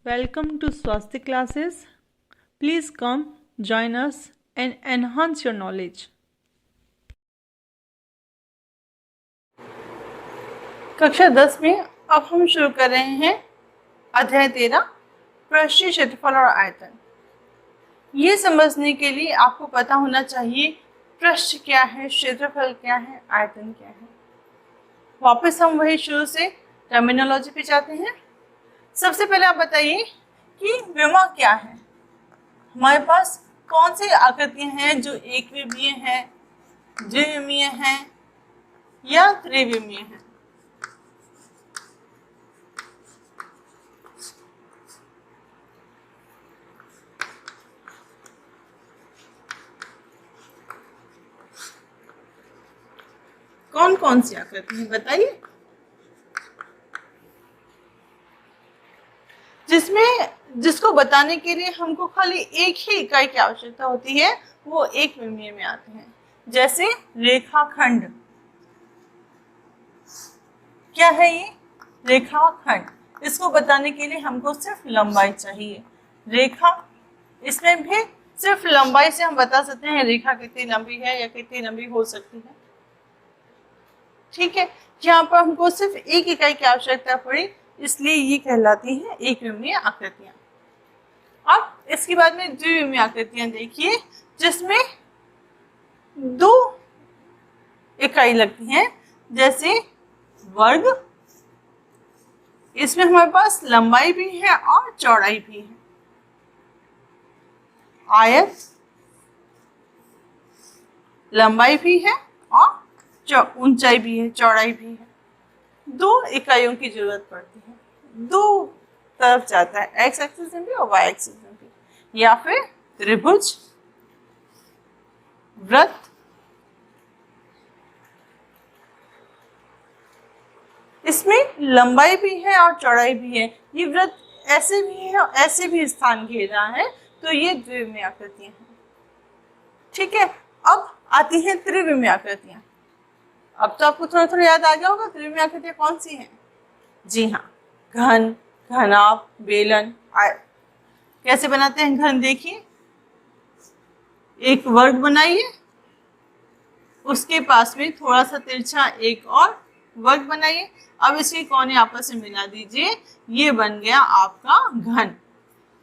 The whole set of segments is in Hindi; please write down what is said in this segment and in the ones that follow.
Welcome to Swastika classes. Please come, join us and enhance your knowledge. कक्षा 10 में अब हम शुरू कर रहे हैं अध्याय 13 पृष्ठीय क्षेत्रफल और आयतन। ये समझने के लिए आपको पता होना चाहिए पृष्ठ क्या है, क्षेत्रफल क्या है, आयतन क्या है। वापस हम वही शुरू से टर्मिनोलॉजी पे जाते हैं। सबसे पहले आप बताइए कि विमा क्या है। हमारे पास कौन सी आकृतियां हैं जो एकविमीय हैं, द्विविमीय हैं या त्रिविमीय हैं। कौन कौन सी आकृति है बताइए। जिसको बताने के लिए हमको खाली एक ही इकाई की आवश्यकता होती है, वो एक विमीय में आते हैं। जैसे रेखाखंड, क्या है ये? रेखाखंड। इसको बताने के लिए हमको सिर्फ लंबाई चाहिए। रेखा, इसमें भी सिर्फ लंबाई से हम बता सकते हैं रेखा कितनी लंबी है या कितनी लंबी हो सकती है। ठीक है, यहाँ पर हमको सिर्फ एक इकाई की आवश्यकता पड़ी, इसलिए ये कहलाती है एक विमीय आकृतियां। अब इसके बाद में द्विविमीय आकृतियां देखिए, जिसमें दो इकाई लगती हैं। जैसे वर्ग, इसमें हमारे पास लंबाई भी है और चौड़ाई भी है। आयत, लंबाई भी है और ऊंचाई भी है, चौड़ाई भी है। दो इकाइयों की जरूरत पड़ती है, दो तरफ जाता है, एक्स एक्सिस में भी और वाई एक्सिस में भी। या फिर त्रिभुज, वृत्त, इसमें लंबाई भी है और चौड़ाई भी है। ये वृत्त ऐसे भी है और ऐसे भी स्थान घेर रहा है, तो ये द्विविमीय आकृतियां हैं। ठीक है, अब आती हैं त्रिविमीय आकृतियां। अब तो आपको थोड़ा थोड़ा याद आ गया होगा त्रिविमीय आकृतियां कौन सी हैं। जी हाँ, घन, घनाभ, बेलन, आयत। कैसे बनाते हैं घन देखिए, एक वर्ग बनाइए, उसके पास में थोड़ा सा तिरछा एक और वर्ग बनाइए। अब इसके कोने आपस में मिला दीजिए, ये बन गया आपका घन।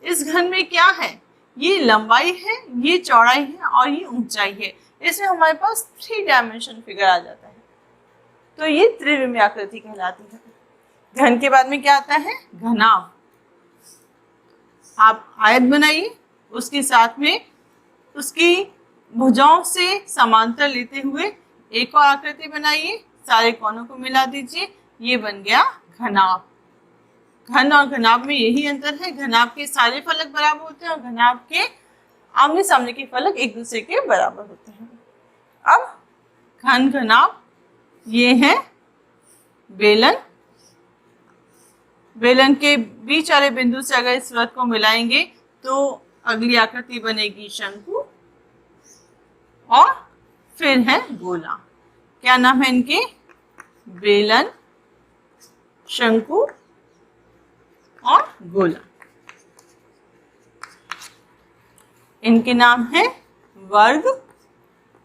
इस घन में क्या है? ये लंबाई है, ये चौड़ाई है और ये ऊंचाई है। इसमें हमारे पास 3 डायमेंशन फिगर आ जाता है, तो ये त्रिविमीय आकृति कहलाती है। घन के बाद में क्या आता है? घनाभ। आप आयत बनाइए, उसके साथ में उसकी भुजाओं से समांतर लेते हुए एक और आकृति बनाइए, सारे कोनों को मिला दीजिए, ये बन गया घनाभ। घन और घनाभ में यही अंतर है, घनाभ के सारे फलक बराबर होते हैं और घनाभ के आमने सामने के फलक एक दूसरे के बराबर होते हैं। अब घन, घनाभ, ये है बेलन। बेलन के बीच वाले बिंदु से अगर इस वृत्त को मिलाएंगे तो अगली आकृति बनेगी शंकु, और फिर है गोला। क्या नाम है इनके? बेलन, शंकु और गोला। इनके नाम है वर्ग,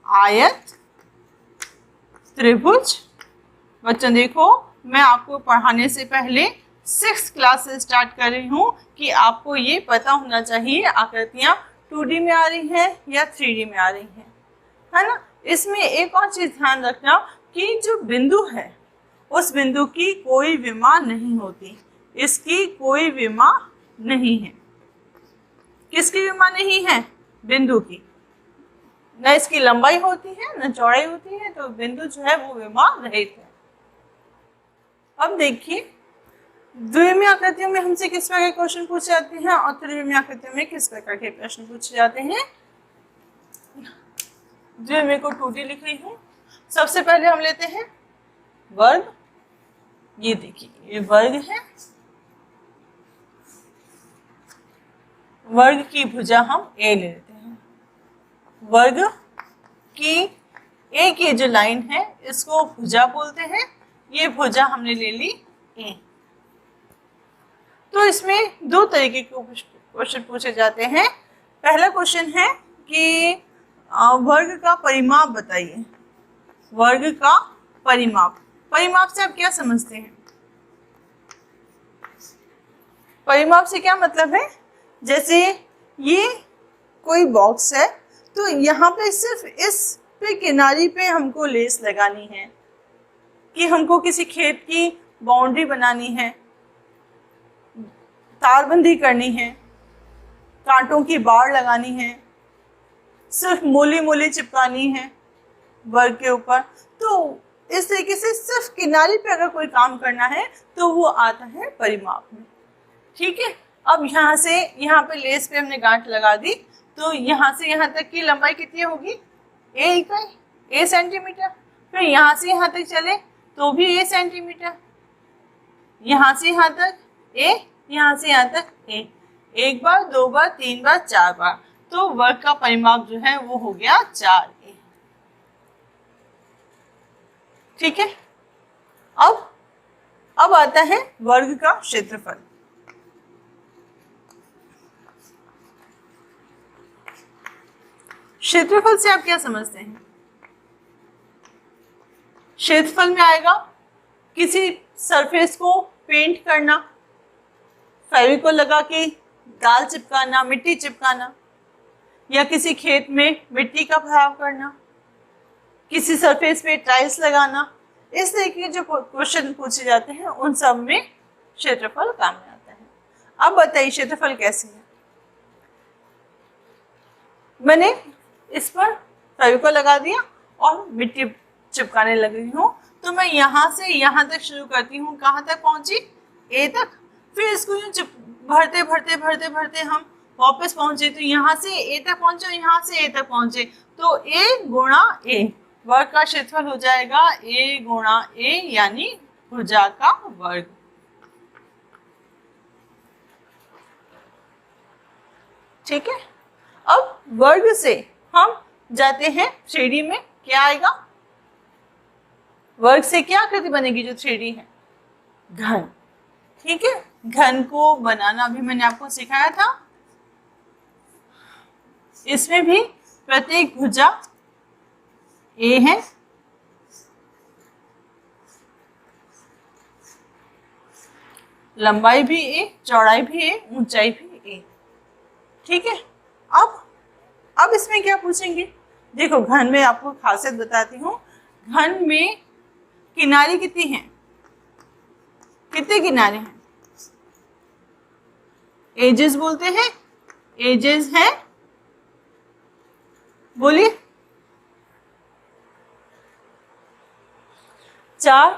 आयत, त्रिभुज। बच्चों देखो, मैं आपको पढ़ाने से पहले 6th क्लास से स्टार्ट कर रही हूँ कि आपको ये पता होना चाहिए आकृतियाँ 2D में आ रही हैं या 3D में आ रही हैं, है ना। इसमें एक और चीज ध्यान रखना कि जो बिंदु है उस बिंदु की कोई विमा नहीं होती, इसकी कोई विमा नहीं है। किसकी विमा नहीं है? बिंदु की। न इसकी लंबाई होती है न चौड़ाई होती है, तो बिंदु जो है वो विमा रहित है। अब देखिए, द्विविमीय आकृतियों में हमसे किस प्रकार के क्वेश्चन पूछे जाते हैं और त्रिविमीय आकृतियों में किस प्रकार के प्रश्न पूछे जाते हैं। द्विविमीय को 2D लिख रही हूँ। सबसे पहले हम लेते हैं वर्ग। ये देखिए, ये वर्ग है। वर्ग की भुजा हम ए ले लेते हैं। वर्ग की ए की जो लाइन है इसको भुजा बोलते हैं। ये भुजा हमने ले ली ए। तो इसमें दो तरीके के क्वेश्चन पूछे जाते हैं। पहला क्वेश्चन है कि वर्ग का परिमाप बताइए। वर्ग का परिमाप, परिमाप से आप क्या समझते हैं? परिमाप से क्या मतलब है, जैसे ये कोई बॉक्स है तो यहाँ पे सिर्फ इस पे किनारी पे हमको लेस लगानी है, कि हमको किसी खेत की बाउंड्री बनानी है, तारबंदी करनी है, कांटों की बाड़ लगानी है, सिर्फ मूली मूली चिपकानी है वर्ग के ऊपर। तो इस तरीके से सिर्फ किनारे पे अगर कोई काम करना है तो वो आता है परिमाप में। ठीक है, अब यहाँ से यहाँ पे लेस पे हमने गांठ लगा दी, तो यहाँ से यहाँ तक की लंबाई कितनी होगी? ए इकाई, ए सेंटीमीटर। फिर यहाँ से यहाँ तक चले तो भी ए सेंटीमीटर, यहाँ से यहाँ तक ए, यहाँ से यहाँ तक ए, एक बार, दो बार, तीन बार, चार बार, तो वर्ग का परिमाप जो है वो हो गया 4a। ठीक है, अब आता है वर्ग का क्षेत्रफल। क्षेत्रफल से आप क्या समझते हैं? क्षेत्रफल में आएगा किसी सरफेस को पेंट करना, फेविकोल लगा के दाल चिपकाना, मिट्टी चिपकाना, या किसी खेत में मिट्टी का भराव करना, किसी सरफेस पे टाइल्स लगाना। इस तरह के जो क्वेश्चन पूछे जाते हैं उन सब में क्षेत्रफल काम में आता है। अब बताइए क्षेत्रफल कैसे है? मैंने इस पर फेविकोल लगा दिया और मिट्टी चिपकाने लग रही हूँ, तो मैं यहाँ से यहाँ तक शुरू करती हूँ। कहाँ तक पहुँची? ए तक। फिर इसको यूँ भरते भरते भरते भरते हम वापस पहुँचे, तो यहाँ से ए तक पहुँचे और यहाँ से ए तक पहुँचे, तो ए गुणा ए, वर्ग का क्षेत्रफल हो जाएगा ए गुणा ए, यानी भुजा का वर्ग। ठीक है, अब वर्ग से हम जाते हैं 3D में। क्या आएगा? वर्ग से क्या आकृति बनेगी जो 3D है? घन। ठीक है, घन को बनाना भी मैंने आपको सिखाया था। इसमें भी प्रत्येक भुजा ए है, लंबाई भी ए, चौड़ाई भी ए, ऊंचाई भी ए। ठीक है, अब इसमें क्या पूछेंगे? देखो, घन में आपको खासियत बताती हूँ। घन में किनारे कितनी हैं? कितने किनारे हैं? एजेस बोलते हैं, एजेस हैं, बोलिए। 4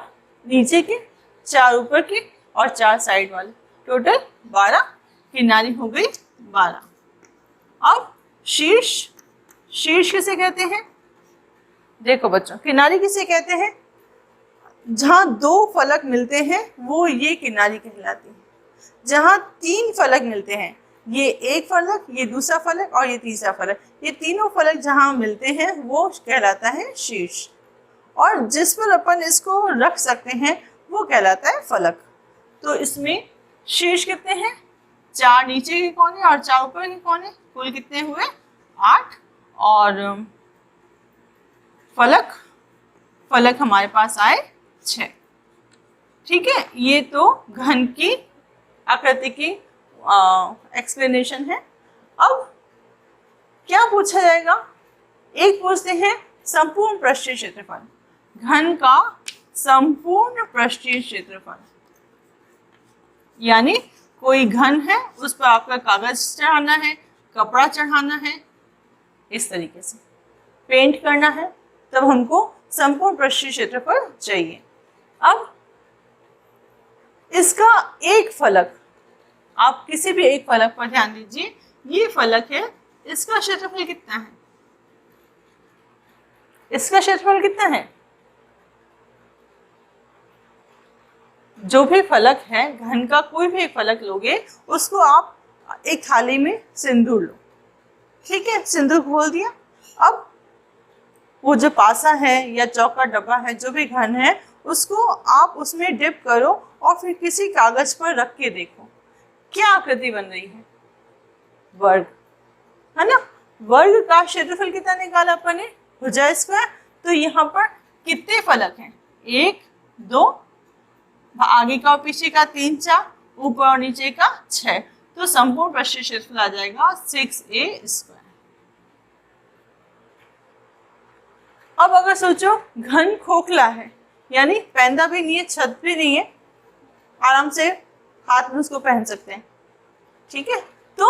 नीचे के, 4 ऊपर के और 4 साइड वाले, टोटल 12 किनारी हो गई 12। अब शीर्ष, शीर्ष किसे कहते हैं? देखो बच्चों, किनारी किसे कहते हैं? जहां 2 फलक मिलते हैं वो ये किनारी कहलाती है। जहां 3 फलक मिलते हैं, ये एक फलक, ये दूसरा फलक और ये तीसरा फलक, ये तीनों फलक जहां मिलते हैं वो कहलाता है शीर्ष। और जिस पर अपन इसको रख सकते हैं वो कहलाता है फलक। तो इसमें शीर्ष कितने हैं? 4 नीचे के कोने और 4 ऊपर के कोने, कुल कितने हुए? 8। और फलक, फलक हमारे पास आए 6। ठीक है, ये तो घन की आकृति की एक्सप्लेनेशन है। अब क्या पूछा जाएगा? एक पूछते हैं संपूर्ण पृष्ठीय क्षेत्रफल। घन का संपूर्ण पृष्ठीय क्षेत्रफल, यानी कोई घन है, उस पर आपका कागज चढ़ाना है, कपड़ा चढ़ाना है, इस तरीके से पेंट करना है, तब हमको संपूर्ण पृष्ठीय क्षेत्रफल चाहिए। अब इसका एक फलक, आप किसी भी एक फलक पर ध्यान दीजिए, ये फलक है, इसका क्षेत्रफल कितना है? इसका क्षेत्रफल कितना है? जो भी फलक है, घन का कोई भी एक फलक लोगे, उसको आप एक थाली में सिंदूर लो। ठीक है, सिंदूर घोल दिया। अब वो जो पासा है या चौका डब्बा है, जो भी घन है, उसको आप उसमें डिप करो और फिर किसी कागज पर रख के देखो क्या आकृति बन रही है? वर्ग, है ना। वर्ग का क्षेत्रफल कितना निकाला अपन ने? भुजा स्क्वायर। तो यहाँ पर कितने फलक हैं? 1 2, आगे का और पीछे का 3 4, ऊपर और नीचे का 6। तो संपूर्ण पृष्ठीय क्षेत्रफल आ जाएगा 6a²। अब अगर सोचो घन खोखला है, यानी पैंदा भी नहीं है, छत भी नहीं है, आराम से हाथ में उसको पहन सकते हैं, ठीक है। तो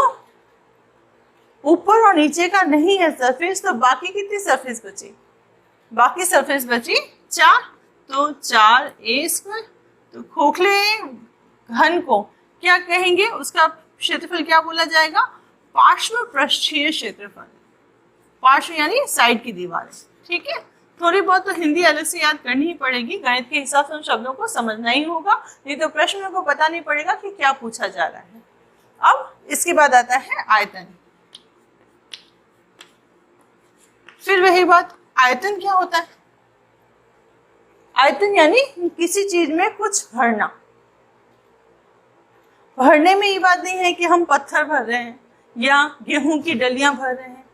ऊपर और नीचे का नहीं है सरफेस, तो बाकी कितनी सरफेस बची? बाकी सरफेस बची 4, तो 4a²। तो खोखले घन को क्या कहेंगे? उसका क्षेत्रफल क्या बोला जाएगा? पार्श्व पृष्ठीय क्षेत्रफल। पार्श्व यानी साइड की दीवार, ठीक है। थोड़ी बहुत तो हिंदी अलग से याद करनी ही पड़ेगी, गणित के हिसाब से उन शब्दों को समझना ही होगा, नहीं तो प्रश्न को पता नहीं पड़ेगा कि क्या पूछा जा रहा है। अब इसके बाद आता है आयतन। फिर वही बात, आयतन क्या होता है? आयतन यानी किसी चीज में कुछ भरना। भरने में ये बात नहीं है कि हम पत्थर भर रहे हैं या गेहूं की डलियां भर रहे हैं,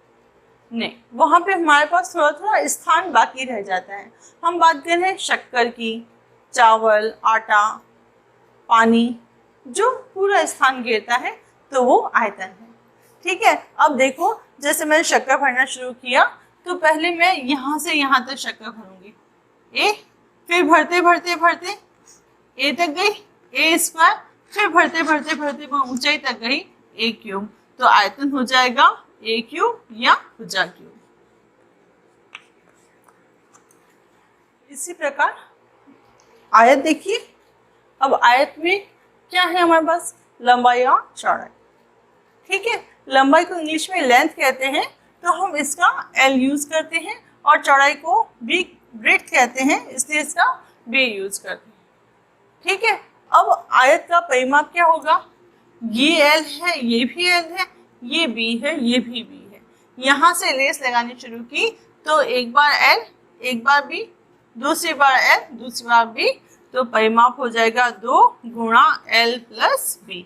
नहीं, वहां पे हमारे पास थोड़ा थोड़ा स्थान बाकी रह जाता है। हम बात कर रहे हैं शक्कर की, चावल, आटा, पानी, जो पूरा स्थान घेरता है, तो वो आयतन है, ठीक है। अब देखो, जैसे मैंने शक्कर भरना शुरू किया, तो पहले मैं यहाँ से यहाँ तक शक्कर भरूंगी, ए, फिर भरते भरते भरते ए तक गई, a², फिर भरते भरते भरते ऊंचाई तक गई a³। तो आयतन हो जाएगा a³ या भुजा क्यूब। इसी प्रकार आयत देखिए। अब आयत में क्या है हमारे पास? लंबाई और चौड़ाई, ठीक है। लंबाई को इंग्लिश में लेंथ कहते हैं, तो हम इसका L यूज करते हैं, और चौड़ाई को भी ब्रेड्थ कहते हैं, इसलिए इसका B यूज करते हैं, ठीक है। अब आयत का परिमाप क्या होगा? ये L है, ये भी L है, ये B है, ये भी B है। यहाँ से लेस लगानी शुरू की, तो एक बार L, एक बार B, दूसरी बार L, दूसरी बार B, तो परिमाप हो जाएगा 2 गुणा L प्लस B।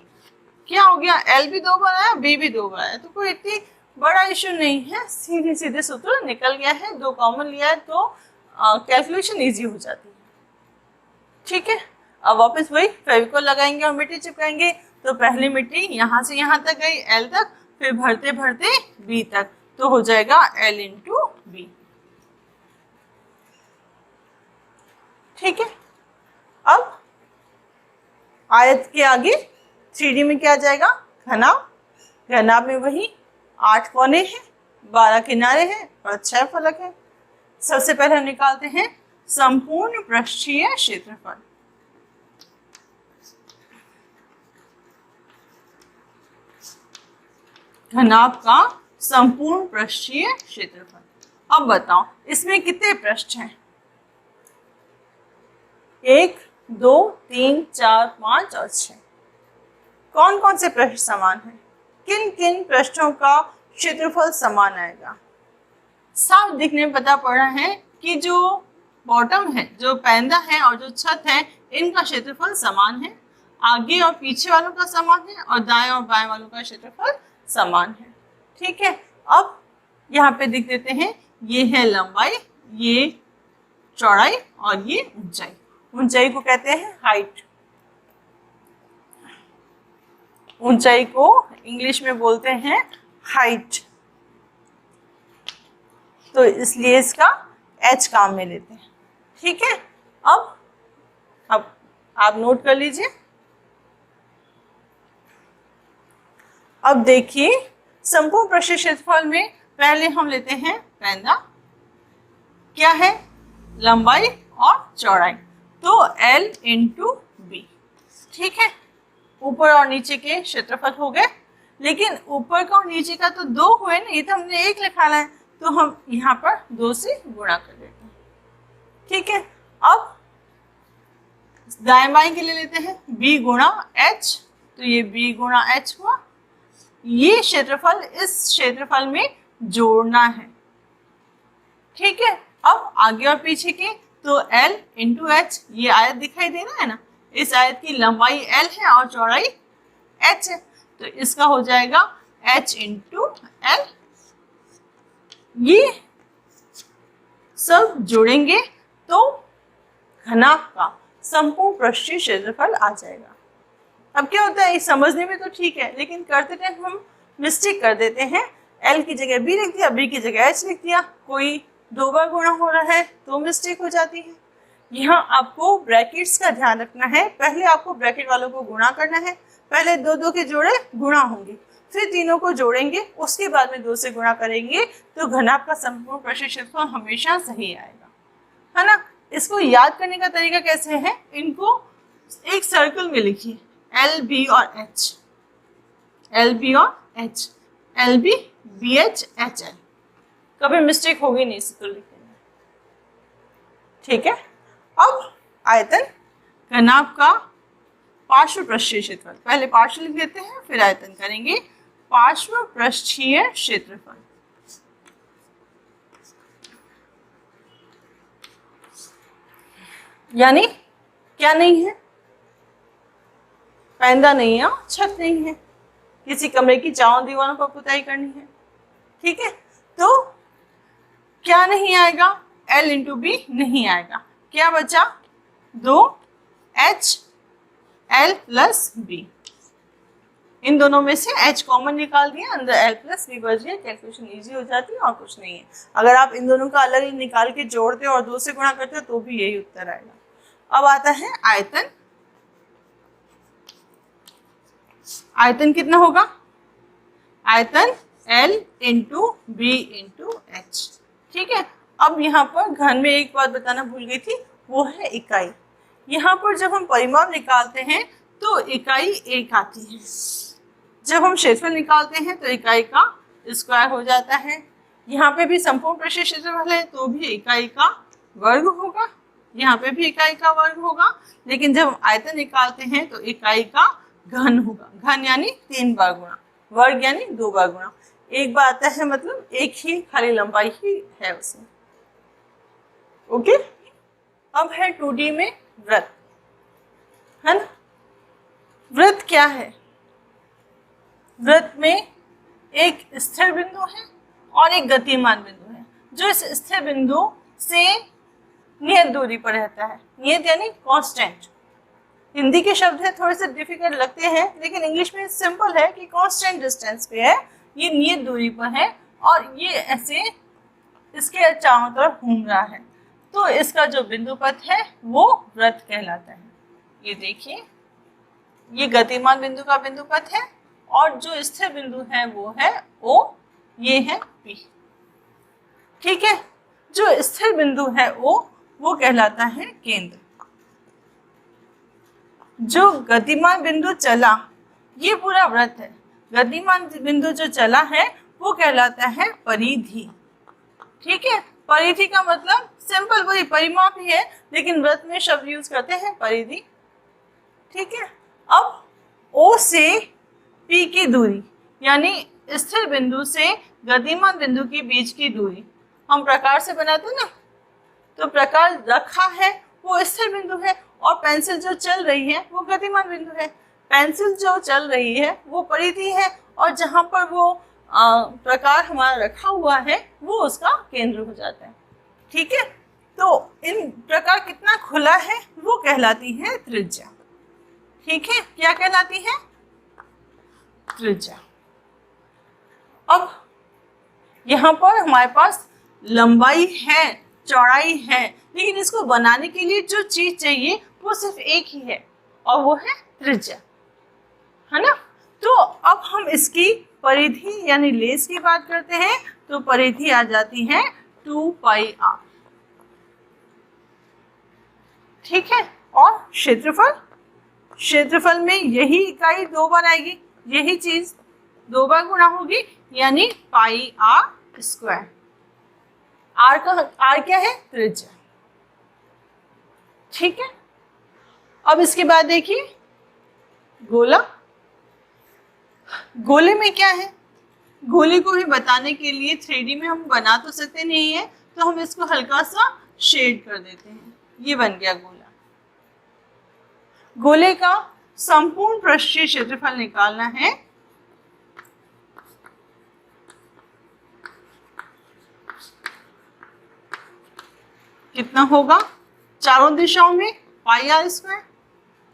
क्या हो गया? L भी 2 बार आया, B भी 2 बार आया, तो कोई इतनी बड़ा इशू नहीं है, सीधे सीधे सूत्र निकल गया है। 2 कॉमन लिया है तो कैलकुलेशन इजी हो जाती है, ठीक है। अब वापस वही फेविकोल लगाएंगे और मिट्टी चिपकाएंगे, तो पहली मिट्टी यहाँ से यहाँ तक गई L तक, फिर भरते भरते B तक, तो हो जाएगा L इंटू B, ठीक है। अब आयत के आगे 3D में क्या आ जाएगा? घनाभ। घनाभ में वही 8 कोने हैं, 12 किनारे हैं और 6 फलक हैं। सबसे पहले हम निकालते हैं संपूर्ण पृष्ठीय क्षेत्रफल। घनाभ का संपूर्ण पृष्ठीय क्षेत्रफल। अब बताओ इसमें कितने पृष्ठ हैं? 1 2 3 4 5 और 6। कौन कौन से पृष्ठ समान हैं? किन किन पृष्ठों का क्षेत्रफल समान आएगा? साफ दिखने में पता पड़ रहा है कि जो बॉटम है, जो पैंदा है और जो छत है, इनका क्षेत्रफल समान है। आगे और पीछे वालों का समान है और दाएं और बाएं वालों का क्षेत्रफल समान है, ठीक है। अब यहाँ पे दिख देते हैं, ये है लंबाई, ये चौड़ाई और ये ऊंचाई। ऊंचाई को कहते हैं हाइट। ऊंचाई को इंग्लिश में बोलते हैं हाइट, तो इसलिए इसका H काम में लेते हैं, ठीक है। अब आप नोट कर लीजिए। अब देखिए संपूर्ण पृष्ठीय क्षेत्रफल में पहले हम लेते हैं पैंदा, क्या है? लंबाई और चौड़ाई, तो L इंटू B, ठीक है। ऊपर और नीचे के क्षेत्रफल हो गए, लेकिन ऊपर का और नीचे का तो 2 हुए ना, ये तो हमने 1 लिखा है, तो हम यहाँ पर 2 से गुणा कर देते हैं, ठीक है। अब दाएं बाएं के लिए लेते हैं B गुणा H, तो ये B गुणा H हुआ। ये क्षेत्रफल इस क्षेत्रफल में जोड़ना है, ठीक है। अब आगे और पीछे के, तो L इंटू H, ये आयत दिखाई दे रहा है ना, इस आयत की लंबाई L है और चौड़ाई h है, तो इसका हो जाएगा h इंटू एल। ये सब जोड़ेंगे तो घनाभ का संपूर्ण पृष्ठीय क्षेत्रफल आ जाएगा। अब क्या होता है, ये समझने में तो ठीक है, लेकिन करते टाइम हम मिस्टेक कर देते हैं। L की जगह B लिख दिया, B की जगह H लिख दिया, कोई 2 बार गुणा हो रहा है तो मिस्टेक हो जाती है। यहाँ आपको ब्रैकेट्स का ध्यान रखना है। पहले आपको ब्रैकेट वालों को गुणा करना है, पहले 2 के जोड़े गुणा होंगे, फिर तीनों को जोड़ेंगे, उसके बाद में 2 से गुणा करेंगे, तो घनाभ का संपूर्ण पृष्ठीय क्षेत्रफल हमेशा सही आएगा, है ना। इसको याद करने का तरीका कैसे है, इनको एक सर्कल में लिखिए, एल बी और एच, एल बी और H, L B B H H L, कभी मिस्टेक होगी नहीं इसको लिखने में, ठीक है। अब आयतन घनाभ का पार्श्व पृष्ठीय क्षेत्रफल, पहले पार्श्व लिख देते हैं फिर आयतन करेंगे। पार्श्व पृष्ठीय क्षेत्रफल यानी क्या नहीं है, पैंदा नहीं है, छत नहीं है, किसी कमरे की चारों दीवारों पर पुताई करनी है, ठीक है। तो क्या नहीं आएगा, L इंटू बी नहीं आएगा, क्या बचा 2H L प्लस बी, इन दोनों में से H कॉमन निकाल दिया, अंदर L प्लस बी बच गया, कैलकुलेशन इजी हो जाती है और कुछ नहीं है। अगर आप इन दोनों का अलग निकाल के जोड़ते और 2 से गुणा करते तो भी यही उत्तर आएगा। अब आता है आयतन, आयतन कितना होगा, आयतन L into b into h, ठीक है। अब यहाँ पर घन में एक बात बताना भूल गई थी, वो है इकाई। यहाँ पर जब हम परिमाप निकालते हैं तो इकाई एक आती है, जब हम क्षेत्रफल निकालते हैं तो इकाई का स्क्वायर हो जाता है। यहाँ पे भी संपूर्ण पृष्ठीय क्षेत्रफल है तो भी इकाई का वर्ग होगा, यहाँ पे भी इकाई का वर्ग होगा, लेकिन जब हम आयतन निकालते हैं तो इकाई का घन होगा। घन यानी 3 बार गुणा, वर्ग यानी 2 बार गुणा। एक बार आता है मतलब एक ही खाली लंबाई ही है उसमें, ओके। अब है 2D में वृत्त, है ना। वृत्त क्या है, वृत्त में एक स्थिर बिंदु है और एक गतिमान बिंदु है, जो इस स्थिर बिंदु से नियत दूरी पर रहता है। नियत यानी कांस्टेंट, हिंदी के शब्द है थोड़े से डिफिकल्ट लगते हैं, लेकिन इंग्लिश में सिंपल है कि कांस्टेंट डिस्टेंस पे है, ये नियत दूरी पर है और ये ऐसे इसके चारों तरफ घूम रहा है, तो इसका जो बिंदु पथ है वो वृत्त कहलाता है। ये देखिए, ये गतिमान बिंदु का बिंदु पथ है और जो स्थिर बिंदु है वो है O, ये है P, ठीक है। जो स्थिर बिंदु है O वो कहलाता है केंद्र, जो गतिमान बिंदु चला, ये पूरा वृत्त है, गतिमान बिंदु जो चला है वो कहलाता है परिधि, ठीक है। परिधि का मतलब सिंपल वही परिमाप ही है, लेकिन वृत्त में शब्द यूज करते हैं परिधि, ठीक है। अब O से P की दूरी यानी स्थिर बिंदु से गतिमान बिंदु के बीच की दूरी हम प्रकार से बनाते हैं ना, तो प्रकार रखा है वो स्थिर बिंदु है और पेंसिल जो चल रही है वो गतिमान बिंदु है। पेंसिल जो चल रही है वो परिधि है और जहाँ पर वो प्रकार हमारा रखा हुआ है वो उसका केंद्र हो जाता है, ठीक है। तो इन प्रकार कितना खुला है वो कहलाती है त्रिज्या, ठीक है। क्या कहलाती है, त्रिज्या। अब यहाँ पर हमारे पास लंबाई है, चौड़ाई है, लेकिन इसको बनाने के लिए जो चीज चाहिए वो सिर्फ एक ही है और वो है त्रिज्या, है ना। तो अब हम इसकी परिधि यानी लेस की बात करते हैं, तो परिधि आ जाती है 2πr, ठीक है। और क्षेत्रफल, क्षेत्रफल में यही इकाई 2 बार आएगी, यही चीज 2 बार गुणा होगी यानी πr²। r क्या है, त्रिज्या, ठीक है। अब इसके बाद देखिए गोला, गोले में क्या है, गोले को भी बताने के लिए 3D में हम बना तो सकते नहीं है, तो हम इसको हल्का सा शेड कर देते हैं, ये बन गया गोला। गोले का संपूर्ण पृष्ठीय क्षेत्रफल निकालना है, कितना होगा चारों दिशाओं में पाई आर स्क्वायर।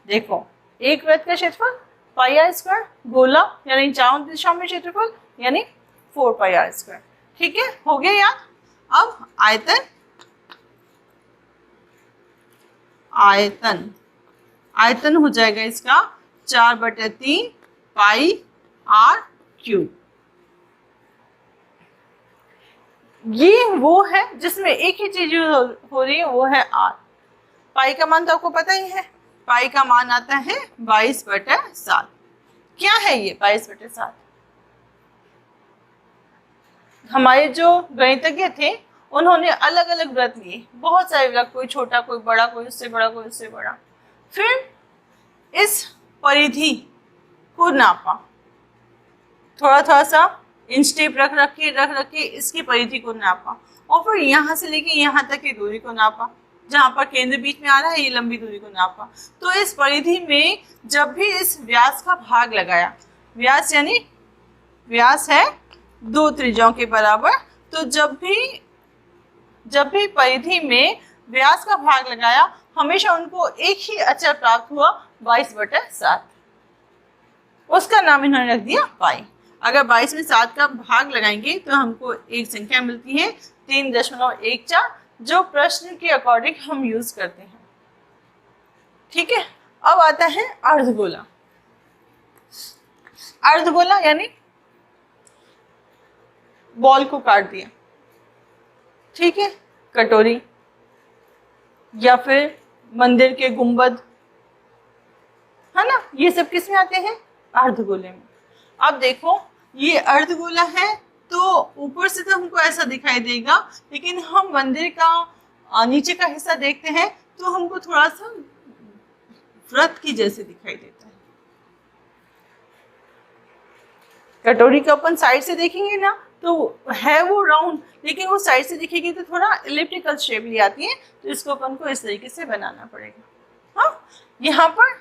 देखो एक वृत्त का क्षेत्रफल पाई आर स्क्वायर, गोला यानी चारों दिशाओं में क्षेत्रफल यानी 4 पाई आर स्क्वायर। ठीक है, हो गया यार। अब आयतन, आयतन हो जाएगा इसका 4/3 पाई आर क्यूब। ये वो है जिसमें एक ही चीज हो रही है, वो है आर। पाई का मान तो आपको पता ही है, पाई का मान आता है 22/7। क्या है ये 22/7? हमारे जो गणितज्ञ थे उन्होंने अलग अलग व्रत लिए, बहुत सारे व्रत, कोई छोटा कोई बड़ा, कोई उससे बड़ा कोई उससे बड़ा। फिर इस परिधि को नापा, थोड़ा थोड़ा सा इंच टेप रख के इसकी परिधि को नापा, और फिर यहाँ से लेके यहाँ तक की दूरी को नापा, जहाँ पर केंद्र बीच में आ रहा है ये लंबी दूरी को नापा। तो इस परिधि में जब भी इस व्यास का भाग लगाया, व्यास यानी व्यास है 2 त्रिज्याओं के बराबर, तो जब भी परिधि में व्यास का भाग लगाया हमेशा उनको एक ही अचर प्राप्त हुआ 22/7। उसका नाम इन्होंने रख दिया पाई। अगर 22 में 7 का भाग लगाएंगे तो हमको एक संख्या मिलती है 3.14, जो प्रश्न के अकॉर्डिंग हम यूज करते हैं। ठीक है, अब आता है अर्धगोला। अर्धगोला यानी बॉल को काट दिया, ठीक है, कटोरी या फिर मंदिर के गुंबद, है ना, ये सब किस में आते हैं? अर्धगोले में। अब देखो ये अर्धगोला है तो ऊपर से तो हमको ऐसा दिखाई देगा, लेकिन हम मंदिर का नीचे का हिस्सा देखते हैं तो हमको थोड़ा सा वृत्त की जैसे दिखाई देता है। कटोरी को अपन साइड से देखेंगे ना तो है वो राउंड, लेकिन वो साइड से दिखेगी तो थोड़ा इलिप्टिकल शेप ले आती है, तो इसको अपन को इस तरीके से बनाना पड़ेगा। हाँ, यहाँ पर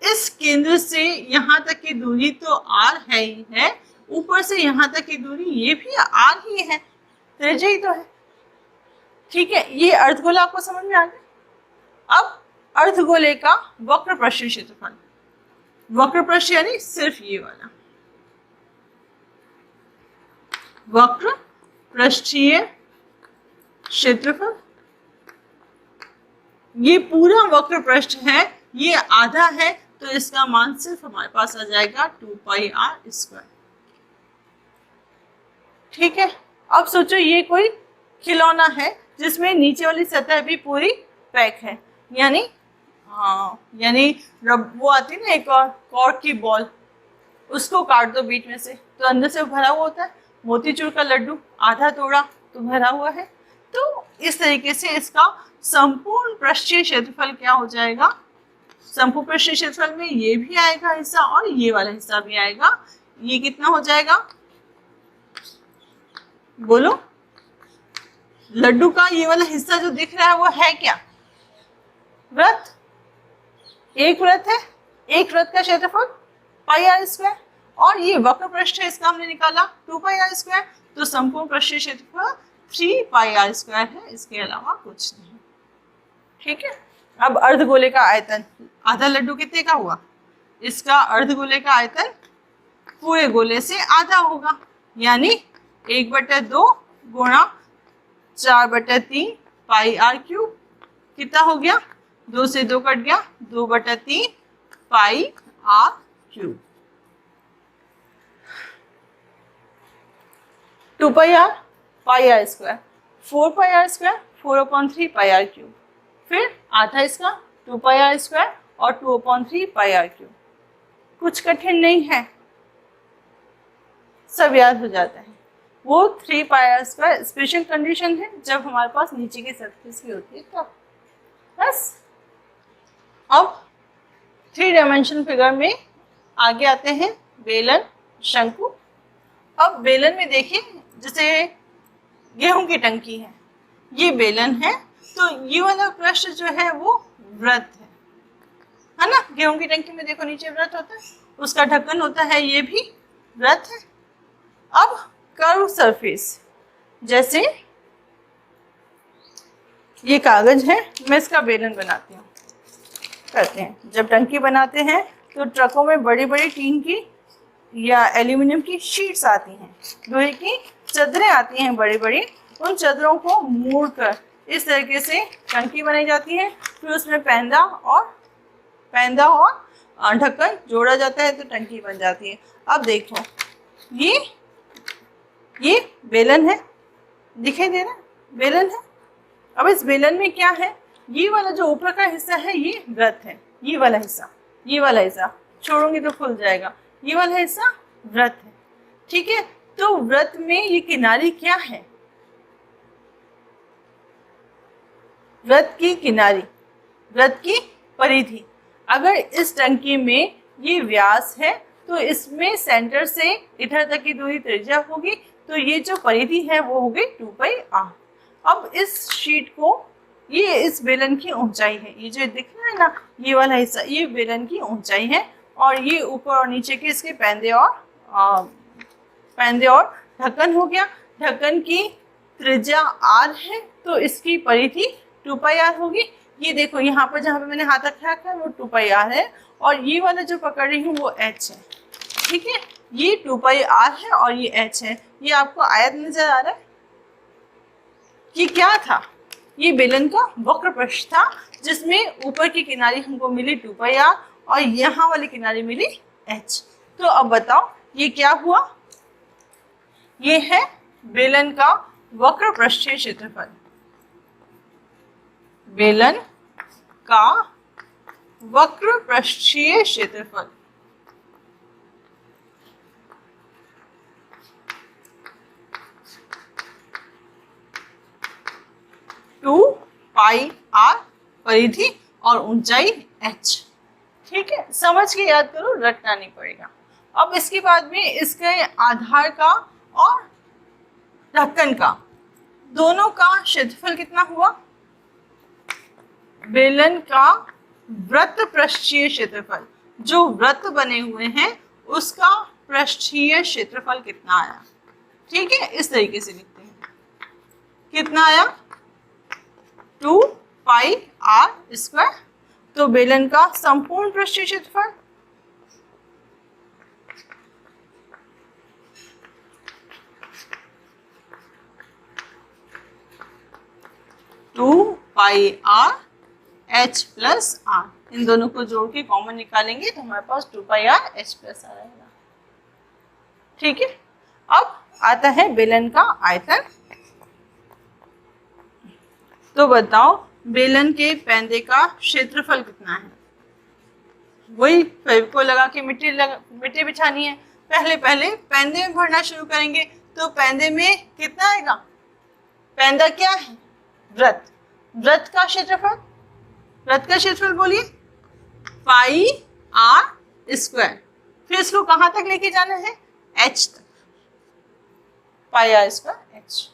इस केंद्र से यहाँ तक की दूरी तो आर है ही है, ऊपर से यहाँ तक की दूरी ये भी आर ही है, त्रिज्या ही तो है। ठीक है, ये अर्धगोला आपको समझ में आ गया। अब अर्धगोले का वक्र पृष्ठीय क्षेत्रफल, वक्र पृष्ठ यानी सिर्फ ये वाला वक्र पृष्ठीय क्षेत्रफल, ये पूरा वक्र पृष्ठ है, ये आधा है, तो इसका मान सिर्फ हमारे पास आ जाएगा 2 पाई आर स्क्वायर। ठीक है, अब सोचो ये कोई खिलौना है जिसमें नीचे वाली सतह भी पूरी पैक है, यानी वो आती ना एक और कॉर्क की बॉल, उसको काट दो बीच में से तो अंदर से भरा हुआ होता है। मोतीचूर का लड्डू आधा तोड़ा तो भरा हुआ है। तो इस तरीके से इसका संपूर्ण पृष्ठीय क्षेत्रफल क्या हो जाएगा? संपूर्ण पृष्ठीय क्षेत्रफल में ये भी आएगा हिस्सा और ये वाला हिस्सा भी आएगा। ये कितना हो जाएगा बोलो? लड्डू का ये वाला हिस्सा जो दिख रहा है वो है क्या? वृत्त। एक वृत्त है, एक वृत्त का क्षेत्रफल पाई आर स्क्वायर, और ये वक्र पृष्ठ है, इसका हमने निकाला 2 पाई आर स्क्वायर, तो संपूर्ण पृष्ठीय क्षेत्रफल 3 पाई आर स्क्वायर है, इसके अलावा कुछ नहीं। ठीक है, अब अर्धगोले का आयतन, आधा लड्डू कितने का हुआ? इसका अर्धगोले का आयतन पूरे गोले से आधा होगा, यानी 1/2 गुणा 4/3 पाई आर क्यूब। कितना हो गया? 2 से 2 कट गया, 2/3 pi r cube. 2 pi r square, 4 pi r square, 4/3 pi r cube, फिर आधा इसका 2 पाई आर स्क्वायर और 2/3 पाई आर क्यूब। कुछ कठिन नहीं है, सब याद हो जाता है। वो 3 पाई आर स्क्वायर स्पेशल कंडीशन है जब हमारे पास नीचे की सरफेस भी होती है तब। बस अब 3 डायमेंशन फिगर में आगे आते हैं बेलन, शंकु। अब बेलन में देखिए, जैसे गेहूं की टंकी है, ये बेलन है, तो ये वाला पृष्ठ जो है वो वृत्त है, है ना। गेहूं की टंकी में देखो नीचे व्रत होता है, उसका ढक्कन होता है, ये भी व्रत है। अब कर्व सरफेस, जैसे ये कागज है, मैं इसका बेलन बनाती हूँ। करते हैं, जब टंकी बनाते हैं तो ट्रकों में बड़ी बड़ी टीन की या एल्यूमिनियम की शीट्स आती हैं, लोहे की चादरें आती हैं बड़ी बड़ी। उन चादरों को मोड़कर इस तरीके से टंकी बनाई जाती है, फिर उसमें पैंदा और ढक्कन जोड़ा जाता है तो टंकी बन जाती है। अब देखो ये बेलन है, दिखाई दे रहा है, बेलन है। अब इस बेलन में क्या है, ये वाला जो ऊपर का हिस्सा है ये व्रत है, ये वाला हिस्सा छोड़ूंगी तो खुल जाएगा, ये वाला हिस्सा व्रत है, ठीक है। तो व्रत में ये किनारी क्या है, व्रत की किनारी, व्रत की परिधि। अगर इस टंकी में ये व्यास है तो इसमें सेंटर से इधर तक की दूरी त्रिज्या होगी, तो ये जो परिधि है वो होगी 2πr। अब इस शीट को, ये इस बेलन की ऊंचाई है, ये जो दिख रहा है ना ये वाला हिस्सा, ये बेलन की ऊंचाई है, और ये ऊपर और नीचे के इसके पैंदे और ढक्कन हो गया। ढक्कन की त्रिज्या r है तो इसकी परिधि 2πr होगी। ये देखो यहाँ पर जहाँ पे मैंने हाथ रखा है वो 2πr है, और ये वाला जो पकड़ रही हूँ वो h है, ठीक है। ये 2πr है और ये h है। ये आपको आयत नजर आ रहा है, ये क्या था, ये बेलन का वक्र पृष्ठ था, जिसमें ऊपर की किनारी हमको मिली 2πr और यहाँ वाली किनारी मिली h। तो अब बताओ ये क्या हुआ, ये है बेलन का वक्र पृष्ठीय क्षेत्रफल, बेलन का वक्र पृष्ठीय क्षेत्रफल। टू पाई आर परिधि और ऊंचाई h, ठीक है। समझ के याद करो, रटना नहीं पड़ेगा। अब इसके बाद में इसके आधार का और ढक्कन का दोनों का क्षेत्रफल कितना हुआ, बेलन का वृत्त पृष्ठीय क्षेत्रफल, जो वृत्त बने हुए हैं उसका पृष्ठीय क्षेत्रफल कितना आया, ठीक है। इस तरीके से लिखते हैं, कितना आया 2πr²। तो बेलन का संपूर्ण पृष्ठीय क्षेत्रफल 2πr h+r, इन दोनों को जोड़ के कॉमन निकालेंगे तो हमारे पास 2πr h+ आ रहेगा, ठीक है। अब आता है बेलन का आयतन। तो बताओ बेलन के पैंदे का क्षेत्रफल कितना है। वही फेविकोल लगा के मिट्टी बिछानी है। पहले पैंदे में भरना शुरू करेंगे तो पैंदे में कितना आएगा, पैंदा क्या है, वृत्त, वृत्त का क्षेत्रफल बोलिए πr²। फिर इसको कहाँ तक लेके जाना है, h तक, πr² h,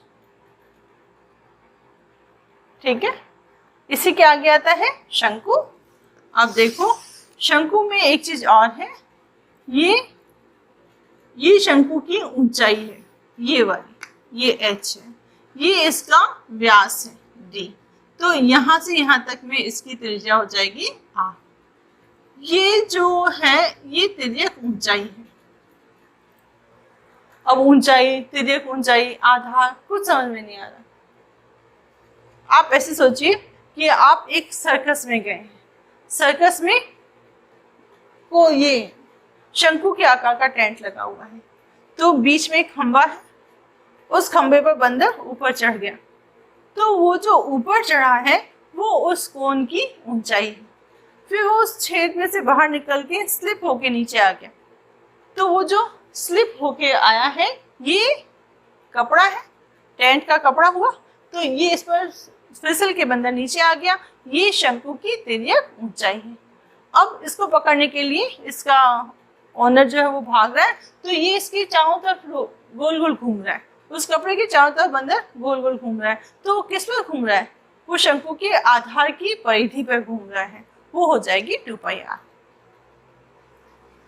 ठीक है। इसी के आगे आता है शंकु। अब देखो शंकु में एक चीज और है, ये शंकु की ऊंचाई है, ये वाली, ये h है, ये इसका व्यास है d। तो यहाँ से यहाँ तक में इसकी त्रिज्या हो जाएगी r। ये जो है ये तिर्यक ऊंचाई है। अब ऊंचाई, तिर्यक ऊंचाई, आधार कुछ समझ में नहीं आ रहा। आप ऐसे सोचिए कि आप एक सर्कस में गए हैं, सर्कस में को ये शंकु के आकार का टेंट लगा हुआ है, तो बीच में एक खंबा है, उस खंबे पर बंदर ऊपर चढ़ गया, तो वो जो ऊपर चढ़ा है वो उस कोन की ऊंचाई है। फिर वो उस छेद में से बाहर निकल के स्लिप होके नीचे आ गया, तो वो जो स्लिप होके आया है ये कपड़ा है, टेंट का कपड़ा हुआ, तो ये इस पर फिसल के बंदर नीचे आ गया। ये शंकु की तिर्यक ऊंचाई है। अब इसको पकड़ने के लिए इसका ओनर जो है वो भाग रहा है, तो ये इसके चारों तरफ गोल गोल घूम रहा है, उस कपड़े के चारों तरफ बंदर गोल गोल घूम रहा है। तो किस पर घूम रहा है, वो शंकु के आधार की परिधि पर घूम रहा है। वो हो जाएगी 2πr।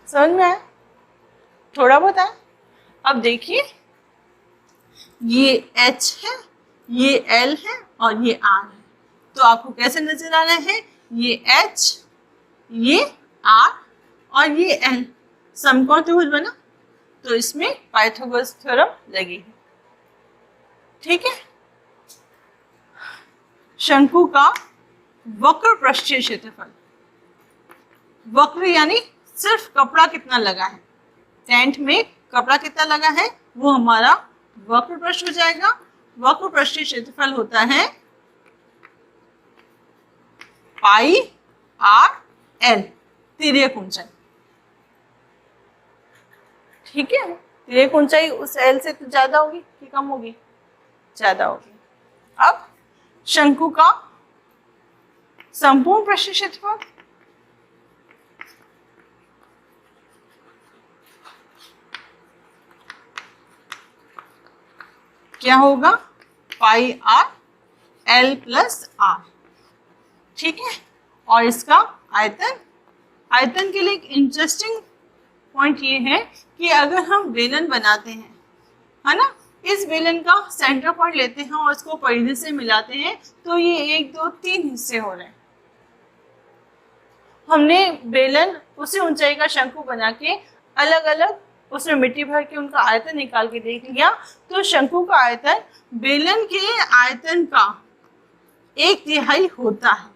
समझ में आया? थोड़ा बहुत आया? अब देखिए, ये h है, ये l है और ये r है। तो आपको कैसे नजर आ रहा है? ये h, ये r और ये l समकोण त्रिभुज बना, तो इसमें पाइथागोरस थ्योरम लगी है। ठीक है। शंकु का वक्र पृष्ठीय क्षेत्रफल, वक्र यानी सिर्फ कपड़ा कितना लगा है, टेंट में कपड़ा कितना लगा है, वो हमारा वक्र पृष्ठ हो जाएगा। वक्र पृष्ठीय क्षेत्रफल होता है पाई आर एल, तिर्यक ऊंचाई। ठीक है, तिर्यक ऊंचाई उस एल से तो ज्यादा होगी कि कम होगी? ज्यादा होगी। अब शंकु का संपूर्ण पृष्ठीय क्षेत्रफल, क्या होगा? पाई आर एल प्लस आर। ठीक है। और इसका आयतन, आयतन के लिए एक इंटरेस्टिंग पॉइंट ये है कि अगर हम बेलन बनाते हैं, है ना, इस बेलन का सेंटर पॉइंट लेते हैं और इसको परिधि से मिलाते हैं, तो ये 1 2 3 हिस्से हो रहे हैं। हमने बेलन उसी ऊंचाई का शंकु बना के अलग अलग उसमें मिट्टी भर के उनका आयतन निकाल के देख लिया, तो शंकु का आयतन बेलन के आयतन का 1/3 होता है,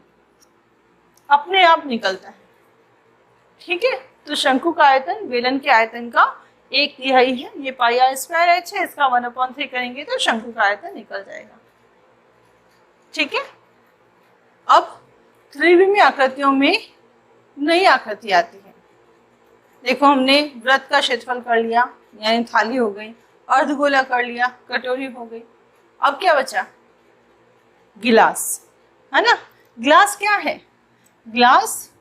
अपने आप निकलता है। ठीक है। तो शंकु का आयतन बेलन के आयतन का 1/3 है। ये पाई आर स्क्वायर h है, इसका 1/3 करेंगे तो शंकु का आयतन निकल जाएगा। ठीक है। अब त्रिविमीय आकृतियों में नई आकृति आती है। देखो, हमने वृत्त का क्षेत्रफल कर लिया, यानी थाली हो गई, अर्धगोला कर लिया, कटोरी हो गई। अब क्या बचा? गिलास, है ना। ग्लास क्या है? ग्लास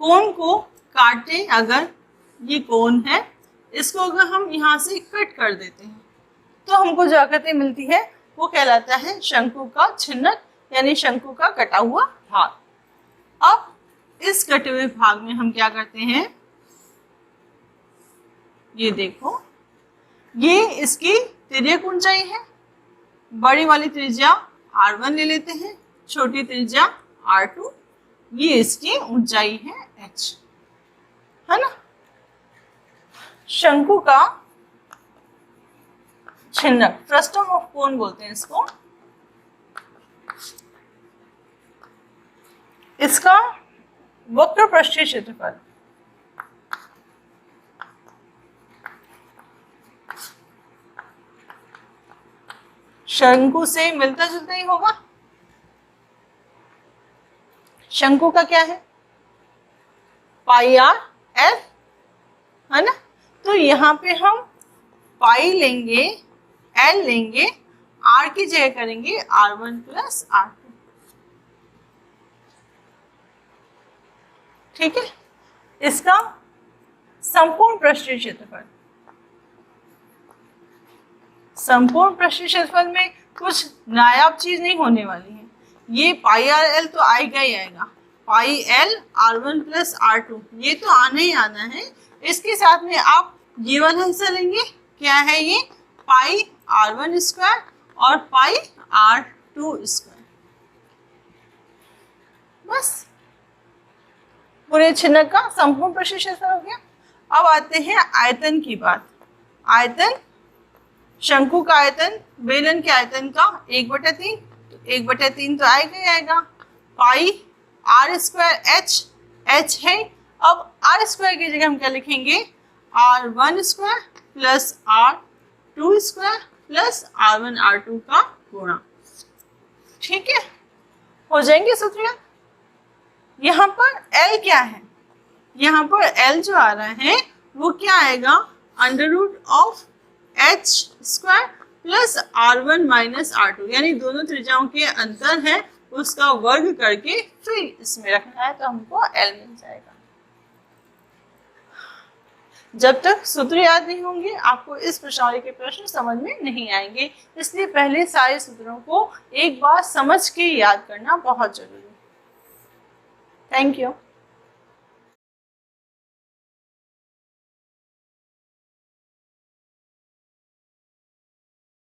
कोन को काटे, अगर ये कोन है, इसको अगर हम यहाँ से कट कर देते हैं तो हमको जो आकृति मिलती है वो कहलाता है शंकु का छिन्नक, यानी शंकु का कटा हुआ भाग। अब इस कटे हुए भाग में हम क्या करते हैं, ये देखो, ये इसकी तिर्यक ऊंचाई है। बड़ी वाली त्रिज्या r1 ले लेते हैं, छोटी त्रिज्या r2, ये इसकी ऊंचाई है h, है ना। शंकु का छिन्नक, फ्रस्टम ऑफ कोन बोलते हैं इसको। इसका वक्र पृष्ठीय क्षेत्रफल, शंकु से मिलता जुलता ही होगा। शंकु का क्या है? पाई आर एल, है ना। तो यहाँ पे हम पाई लेंगे, एल लेंगे, आर की जगह करेंगे r1 प्लस r2। ठीक है। इसका संपूर्ण पृष्ठीय क्षेत्रफल, संपूर्ण पृष्ठीय क्षेत्रफल में कुछ नायाब चीज नहीं होने वाली है। ये पाई आर एल तो आएगा ही आएगा, pi L r1 plus r2, ये तो आना ही आना है। इसके साथ में आप ये वाला हिस्सा लेंगे, क्या है ये? पाई r1 स्क्वायर और पाई r2 स्क्वायर। बस पूरे छिन्नक का संपूर्ण पृष्ठीय क्षेत्रफल हो गया। अब आते हैं आयतन की बात। आयतन, शंकु का आयतन बेलन के आयतन का 1/3, तो 1/3 तो आएगा ही आएगा। पाई आर स्क्वायर एच, एच है। अब आर स्क्वायर की जगह हम क्या लिखेंगे? r1 square plus r2 square plus r1 r2 का गुणा। ठीक है, हो जाएंगे सूत्र। यहाँ पर L क्या है? यहाँ पर L जो आ रहा है वो क्या आएगा? √h square plus r1 minus r2, यानी दोनों त्रिज्याओं के अंतर है उसका वर्ग करके फिर इसमें रखना है, तो हमको L मिल जाएगा। जब तक सूत्र याद नहीं होंगे आपको इस प्रश्नावली के प्रश्न समझ में नहीं आएंगे, इसलिए पहले सारे सूत्रों को एक बार समझ के याद करना बहुत जरूरी है। Thank you.